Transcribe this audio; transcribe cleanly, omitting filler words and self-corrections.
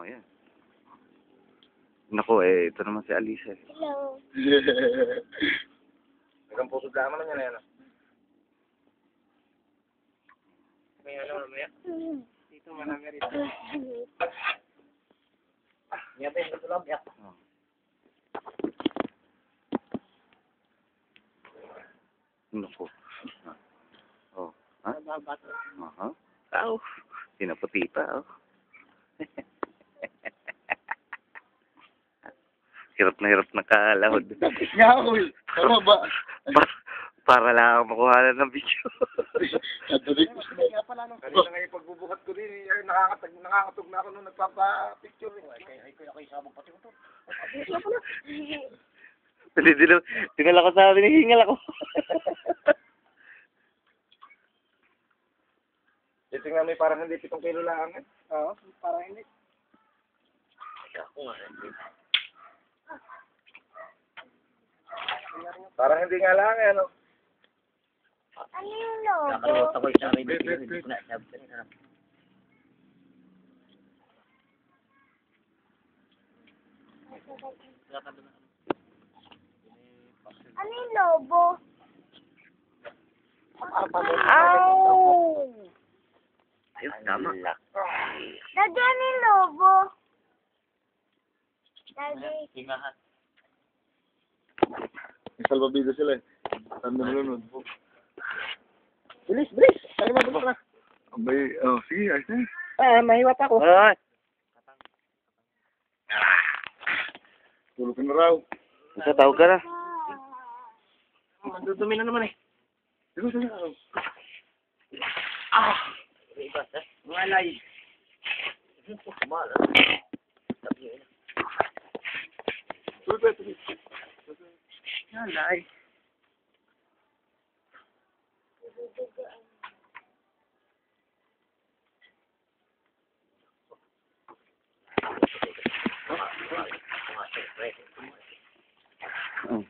Oh, yan. Naku, ito naman si Alisa. Hello. Hanggang puso lamang na niya na yan. May ano, mamaya. Dito marami rin. Niyate, ito lang, yak. Oh. Naku. Oh. Ha? Aha. Ow. Pinaputi pa, oh. Hirap na kalahod. Nga, uy. Ano ba? Para lang ako makuha ng video. Kaya pala nung kanina nga yung pagbubuhat ko din, nakakatog na ako nung nagpapa-picture. Ay, ako isabog pati ko to. Dinala ko sa amin, hingal ako. Tingnan mo, parang hindi 7 kilo lang. Oo, parang hindi. Ako nga, hindi. Parang hindi nga lang, ano. Ano yung logo? Nakalimutan ko yung sabi ng video, hindi ko na sabi ko rin. Ano yung logo? Ow! Ayun, tama. Daddy, ano yung logo? Daddy. Tingahan. May salbabida sila eh. Saan na nalunod? Bilis, bilis! Saan na bilis na? Abay, oh, sige, ayos na. Mahiwat ako. Ay! Tulog ka na raw. Isa tawag ka na. Mandudumi na naman eh. Sige, sige raw. Ibas eh. Malay. Kumala. Tulog, tulog. Malay. Oh.